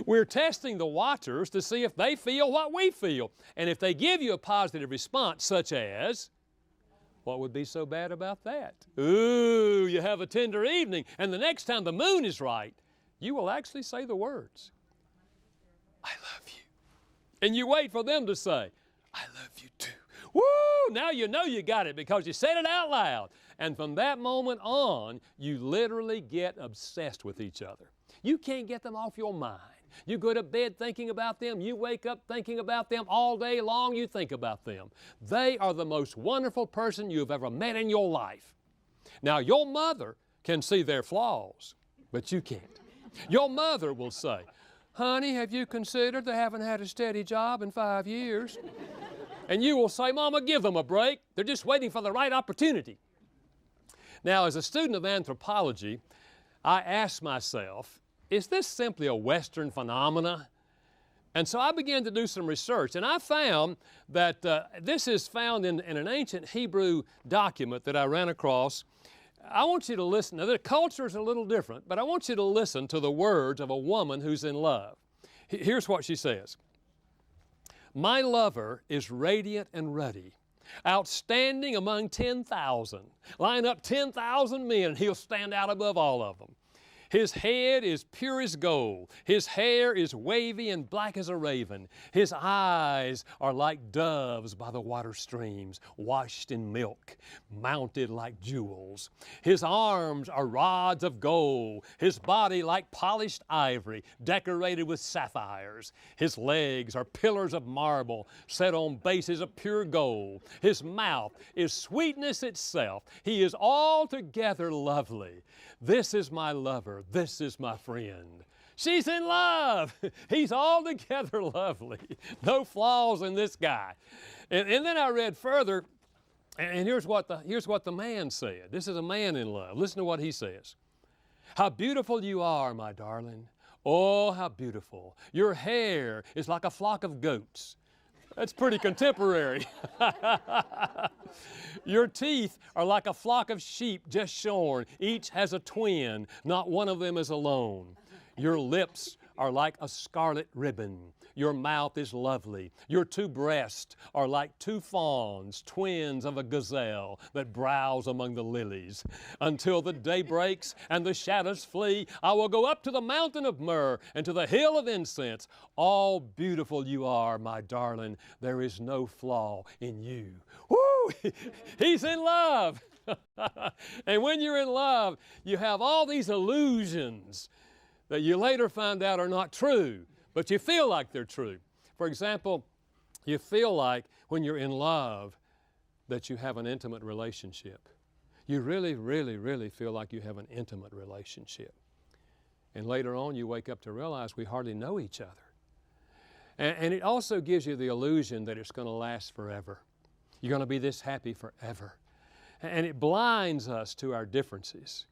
We're testing the watchers to see if they feel what we feel. And if they give you a positive response, such as, what would be so bad about that? Ooh, you have a tender evening, and the next time the moon is right, you will actually say the words, I love you. And you wait for them to say, I love you too. Woo! Now you know you got it because you said it out loud. And from that moment on, you literally get obsessed with each other. You can't get them off your mind. You go to bed thinking about them. You wake up thinking about them. All day long you think about them. They are the most wonderful person you've ever met in your life. Now, your mother can see their flaws, but you can't. Your mother will say, honey, have you considered they haven't had a steady job in 5 years? And you will say, Mama, give them a break. They're just waiting for the right opportunity. Now, as a student of anthropology, I asked myself, is this simply a Western phenomena? And so I began to do some research, and I found that this is found in an ancient Hebrew document that I ran across. I want you to listen. Now, the culture is a little different, but I want you to listen to the words of a woman who's in love. Here's what she says. My lover is radiant and ruddy, outstanding among 10,000. Line up 10,000 men, and he'll stand out above all of them. His head is pure as gold. His hair is wavy and black as a raven. His eyes are like doves by the water streams, washed in milk, mounted like jewels. His arms are rods of gold. His body like polished ivory, decorated with sapphires. His legs are pillars of marble, set on bases of pure gold. His mouth is sweetness itself. He is altogether lovely. This is my lover. This is my friend. She's in love. He's altogether lovely. No flaws in this guy. And then I read further, and here's what the man said. This is a man in love. Listen to what he says. How beautiful you are, my darling. Oh, how beautiful. Your hair is like a flock of goats. That's pretty contemporary. Your teeth are like a flock of sheep just shorn. Each has a twin. Not one of them is alone. Your lips are like a scarlet ribbon. Your mouth is lovely. Your two breasts are like two fawns, twins of a gazelle that browse among the lilies. Until the day breaks and the shadows flee, I will go up to the mountain of myrrh and to the hill of incense. All beautiful you are, my darling. There is no flaw in you. Woo! He's in love. And when you're in love, you have all these illusions that you later find out are not true, but you feel like they're true. For example, you feel like when you're in love that you have an intimate relationship. You really, really, really feel like you have an intimate relationship. And later on, you wake up to realize we hardly know each other. And it also gives you the illusion that it's going to last forever. You're going to be this happy forever. And it blinds us to our differences.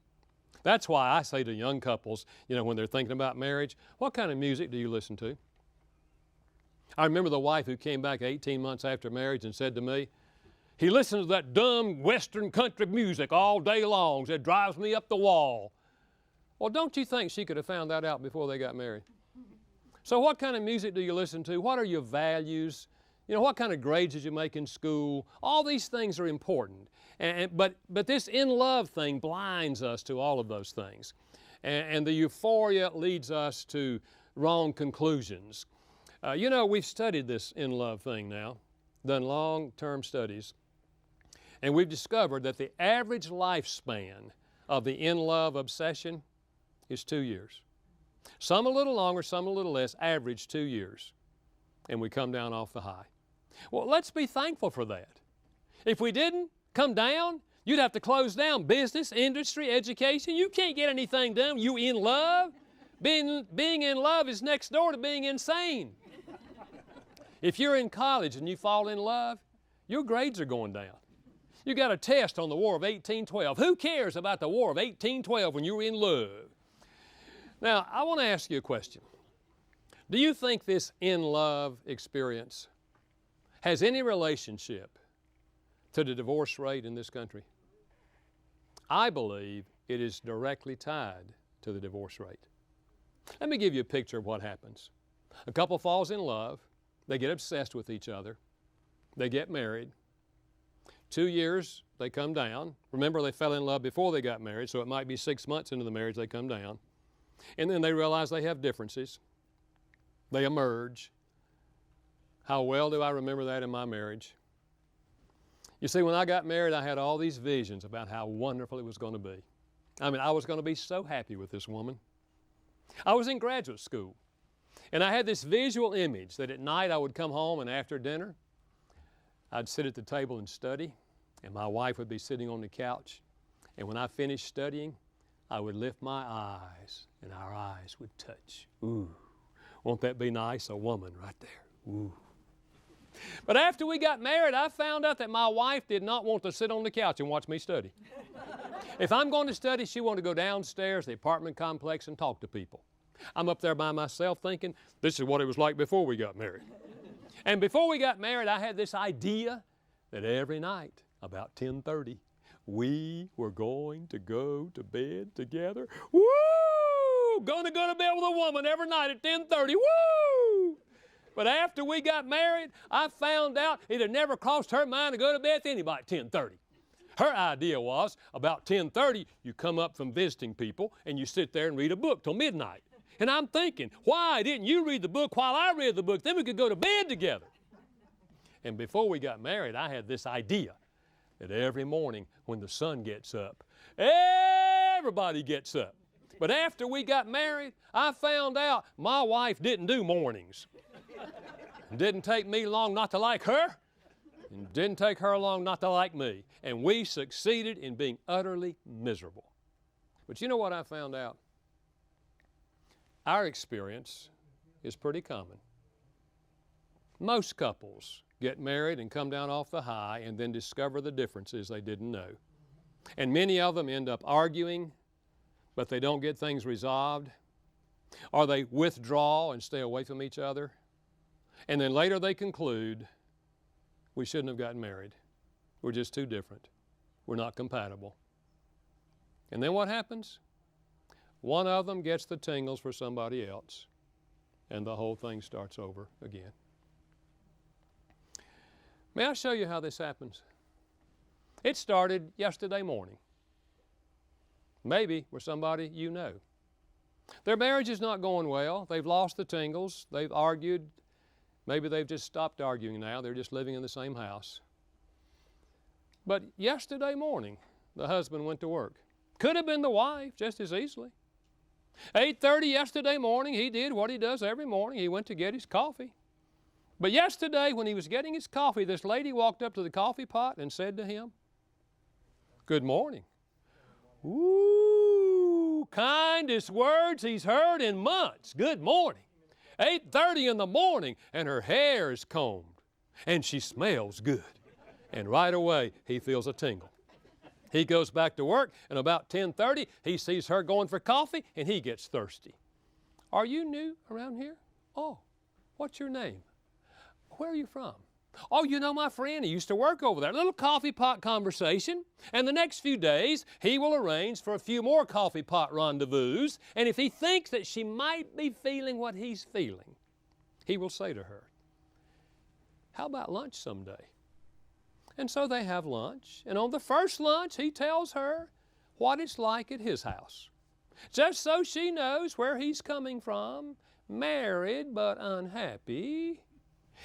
That's why I say to young couples, you know, when they're thinking about marriage, what kind of music do you listen to? I remember the wife who came back 18 months after marriage and said to me, he listens to that dumb Western country music all day long. It drives me up the wall. Well, don't you think she could have found that out before they got married? So what kind of music do you listen to? What are your values? You know, what kind of grades did you make in school? All these things are important. But this in love thing blinds us to all of those things. And the euphoria leads us to wrong conclusions. You know, we've studied this in love thing now, done long-term studies, and we've discovered that the average lifespan of the in love obsession is 2 years. Some a little longer, some a little less, average 2 years. And we come down off the high. Well, let's be thankful for that. If we didn't come down, you'd have to close down business, industry, education. You can't get anything done. You in love? Being in love is next door to being insane. If you're in college and you fall in love, your grades are going down. You got a test on the War of 1812. Who cares about the War of 1812 when you're in love? Now, I want to ask you a question. Do you think this in love experience has any relationship to the divorce rate in this country? I believe it is directly tied to the divorce rate. Let me give you a picture of what happens. A couple falls in love. They get obsessed with each other. They get married. 2 years, they come down. Remember, they fell in love before they got married, so it might be 6 months into the marriage they come down. And then they realize they have differences. They emerge. How well do I remember that in my marriage? You see, when I got married, I had all these visions about how wonderful it was going to be. I mean, I was going to be so happy with this woman. I was in graduate school, and I had this visual image that at night I would come home and after dinner, I'd sit at the table and study, and my wife would be sitting on the couch. And when I finished studying, I would lift my eyes, and our eyes would touch. Ooh, won't that be nice? A woman right there. Ooh. But after we got married, I found out that my wife did not want to sit on the couch and watch me study. If I'm going to study, she wanted to go downstairs to the apartment complex and talk to people. I'm up there by myself thinking, this is what it was like before we got married. And before we got married, I had this idea that every night, about 10:30, we were going to go to bed together. Woo! Gonna go to bed with a woman every night at 10:30. Woo! But after we got married, I found out it had never crossed her mind to go to bed with anybody at 10:30. Her idea was about 10:30, you come up from visiting people and you sit there and read a book till midnight. And I'm thinking, why didn't you read the book while I read the book? Then we could go to bed together. And before we got married, I had this idea that every morning when the sun gets up, everybody gets up. But after we got married, I found out my wife didn't do mornings. It didn't take me long not to like her, and it didn't take her long not to like me. And we succeeded in being utterly miserable. But you know what I found out? Our experience is pretty common. Most couples get married and come down off the high and then discover the differences they didn't know. And many of them end up arguing, but they don't get things resolved, or they withdraw and stay away from each other. And then later they conclude, we shouldn't have gotten married. We're just too different. We're not compatible. And then what happens? One of them gets the tingles for somebody else, and the whole thing starts over again. May I show you how this happens? It started yesterday morning. Maybe with somebody you know. Their marriage is not going well. They've lost the tingles. They've argued. Maybe they've just stopped arguing now. They're just living in the same house. But yesterday morning, the husband went to work. Could have been the wife just as easily. 8:30 yesterday morning, he did what he does every morning. He went to get his coffee. But yesterday, when he was getting his coffee, this lady walked up to the coffee pot and said to him, "Good morning." Ooh, kindest words he's heard in months. Good morning. 8:30 in the morning, and her hair is combed, and she smells good. And right away, he feels a tingle. He goes back to work, and about 10:30, he sees her going for coffee, and he gets thirsty. "Are you new around here?" "Oh, what's your name?" Where are you from? Oh, you know my friend, he used to work over there. A little coffee pot conversation, and the next few days he will arrange for a few more coffee pot rendezvous, and if he thinks that she might be feeling what he's feeling, he will say to her, how about lunch someday? And so they have lunch, and on the first lunch he tells her what it's like at his house, just so she knows where he's coming from, married but unhappy.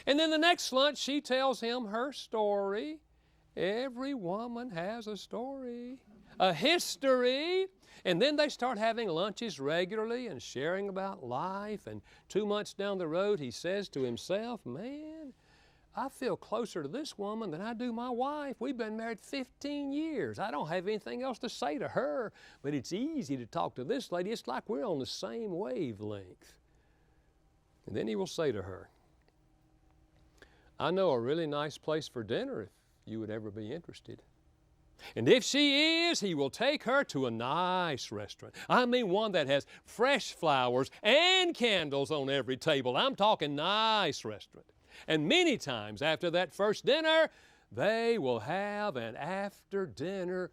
And then the next lunch she tells him her story. Every woman has a story, a history. And then they start having lunches regularly and sharing about life. And 2 months down the road he says to himself, man, I feel closer to this woman than I do my wife. We've been married 15 years. I don't have anything else to say to her, but it's easy to talk to this lady. It's like we're on the same wavelength. And then he will say to her, I know a really nice place for dinner if you would ever be interested. And if she is, he will take her to a nice restaurant. I mean one that has fresh flowers and candles on every table. I'm talking nice restaurant. And many times after that first dinner, they will have an after-dinner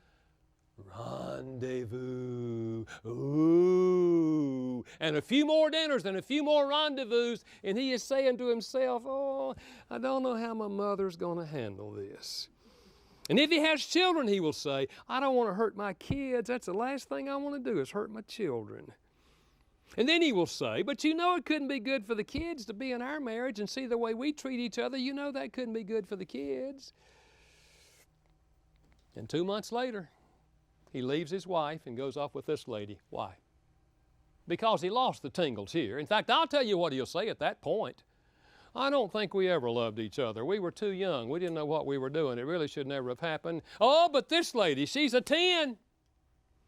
rendezvous. Ooh. And a few more dinners and a few more rendezvous, and he is saying to himself, oh, I don't know how my mother's going to handle this. And if he has children, he will say, I don't want to hurt my kids. That's the last thing I want to do is hurt my children. And then he will say, but you know it couldn't be good for the kids to be in our marriage and see the way we treat each other. You know that couldn't be good for the kids. And 2 months later, he leaves his wife and goes off with this lady. Why? Because he lost the tingles here. In fact, I'll tell you what he'll say at that point. I don't think we ever loved each other. We were too young. We didn't know what we were doing. It really should never have happened. Oh, but this lady, she's a 10.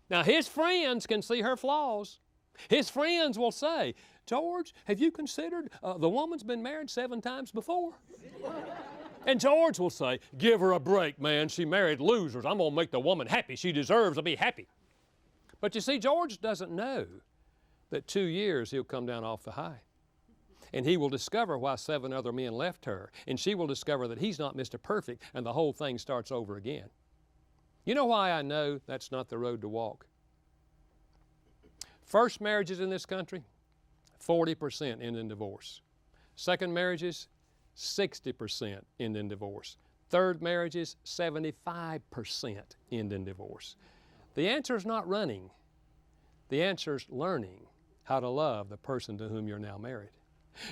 Now, his friends can see her flaws. His friends will say, George, have you considered the woman's been married 7 times before? And George will say, give her a break, man. She married losers. I'm going to make the woman happy. She deserves to be happy. But you see, George doesn't know that 2 years he'll come down off the high. And he will discover why 7 other men left her. And she will discover that he's not Mr. Perfect, and the whole thing starts over again. You know why I know that's not the road to walk? First marriages in this country, 40% end in divorce. Second marriages, 60% end in divorce. Third marriages, 75% end in divorce. The answer is not running. The answer is learning how to love the person to whom you're now married.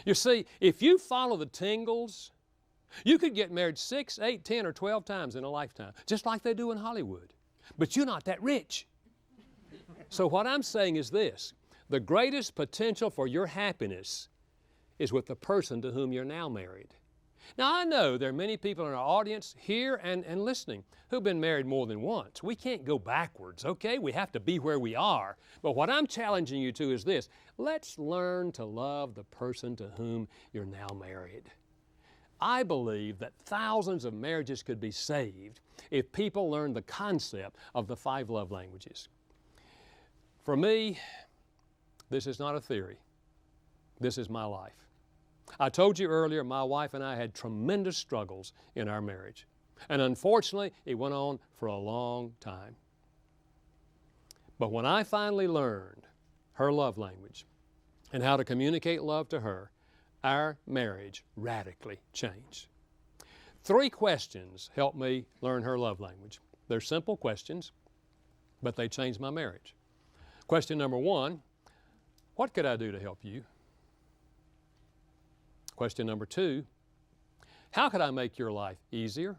You see, if you follow the tingles, you could get married 6, 8, 10, or 12 times in a lifetime, just like they do in Hollywood. But you're not that rich. So what I'm saying is this, the greatest potential for your happiness is with the person to whom you're now married. Now I know there are many people in our audience here and listening who've been married more than once. We can't go backwards, okay? We have to be where we are. But what I'm challenging you to is this, let's learn to love the person to whom you're now married. I believe that thousands of marriages could be saved if people learned the concept of the 5 love languages. For me, this is not a theory. This is my life. I told you earlier, my wife and I had tremendous struggles in our marriage. And unfortunately, it went on for a long time. But when I finally learned her love language and how to communicate love to her, our marriage radically changed. 3 questions helped me learn her love language. They're simple questions, but they changed my marriage. Question number 1, what could I do to help you? Question number 2, how could I make your life easier?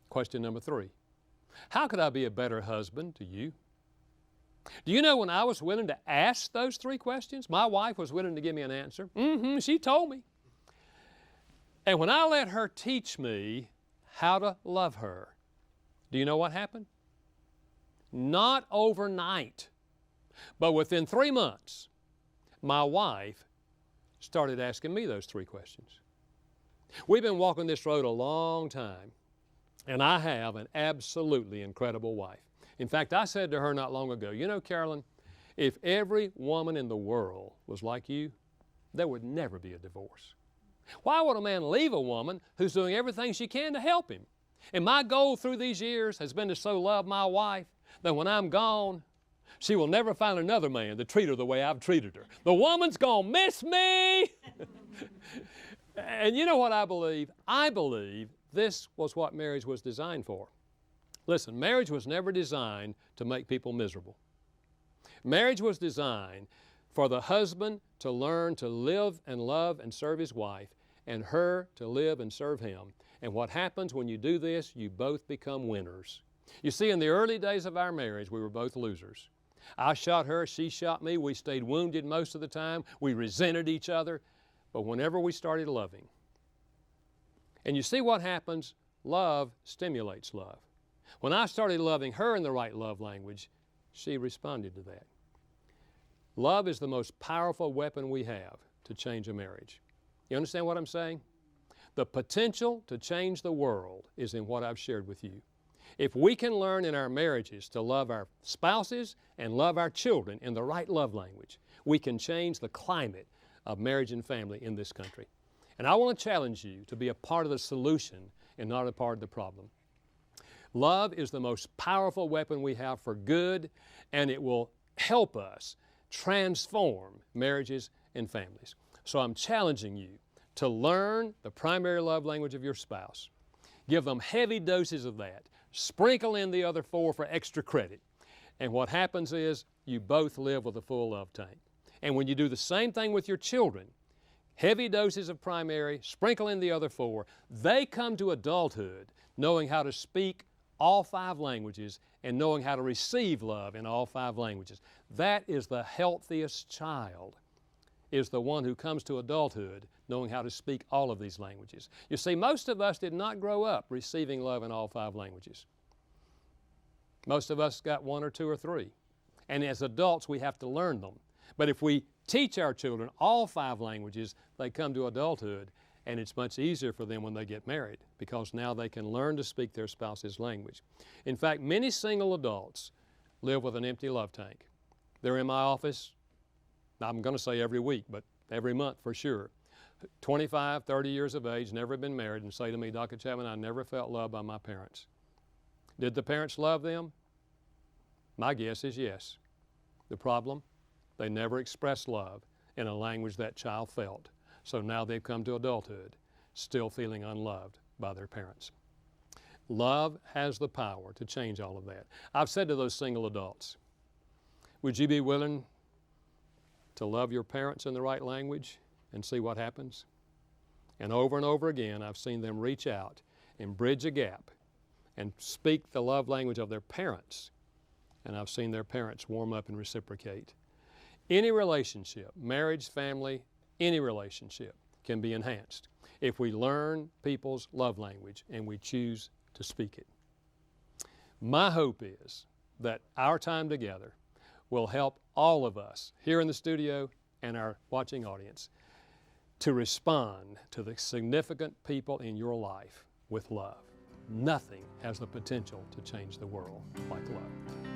Question number 3, how could I be a better husband to you? Do you know when I was willing to ask those 3 questions, my wife was willing to give me an answer. She told me. And when I let her teach me how to love her, do you know what happened? Not overnight, but within 3 months, my wife started asking me those 3 questions. We've been walking this road a long time, and I have an absolutely incredible wife. In fact, I said to her not long ago, you know, Carolyn, if every woman in the world was like you, there would never be a divorce. Why would a man leave a woman who's doing everything she can to help him? And my goal through these years has been to so love my wife that when I'm gone, she will never find another man to treat her the way I've treated her. The woman's gonna miss me. And you know what I believe? I believe this was what marriage was designed for. Listen, marriage was never designed to make people miserable. Marriage was designed for the husband to learn to live and love and serve his wife, and her to live and serve him. And what happens when you do this, you both become winners. You see, in the early days of our marriage, we were both losers. I shot her, she shot me, we stayed wounded most of the time, we resented each other, but whenever we started loving, and you see what happens, love stimulates love. When I started loving her in the right love language, she responded to that. Love is the most powerful weapon we have to change a marriage. You understand what I'm saying? The potential to change the world is in what I've shared with you. If we can learn in our marriages to love our spouses and love our children in the right love language, we can change the climate of marriage and family in this country. And I want to challenge you to be a part of the solution and not a part of the problem. Love is the most powerful weapon we have for good, and it will help us transform marriages and families. So I'm challenging you to learn the primary love language of your spouse. Give them heavy doses of that. Sprinkle in the other 4 for extra credit. And what happens is you both live with a full love tank. And when you do the same thing with your children, heavy doses of primary, sprinkle in the other 4, they come to adulthood knowing how to speak all 5 languages and knowing how to receive love in all 5 languages. That is the healthiest child, is the one who comes to adulthood knowing how to speak all of these languages. You see, most of us did not grow up receiving love in all 5 languages. Most of us got 1 or 2 or 3. And as adults, we have to learn them. But if we teach our children all 5 languages, they come to adulthood, and it's much easier for them when they get married because now they can learn to speak their spouse's language. In fact, many single adults live with an empty love tank. They're in my office, I'm going to say every week, but every month for sure. 25, 30 years of age, never been married, and say to me, Dr. Chapman, I never felt loved by my parents. Did the parents love them? My guess is yes. The problem? They never expressed love in a language that child felt. So now they've come to adulthood, still feeling unloved by their parents. Love has the power to change all of that. I've said to those single adults, would you be willing to love your parents in the right language and see what happens? And over again, I've seen them reach out and bridge a gap and speak the love language of their parents. And I've seen their parents warm up and reciprocate. Any relationship, marriage, family, any relationship can be enhanced if we learn people's love language and we choose to speak it. My hope is that our time together will help all of us here in the studio and our watching audience to respond to the significant people in your life with love. Nothing has the potential to change the world like love.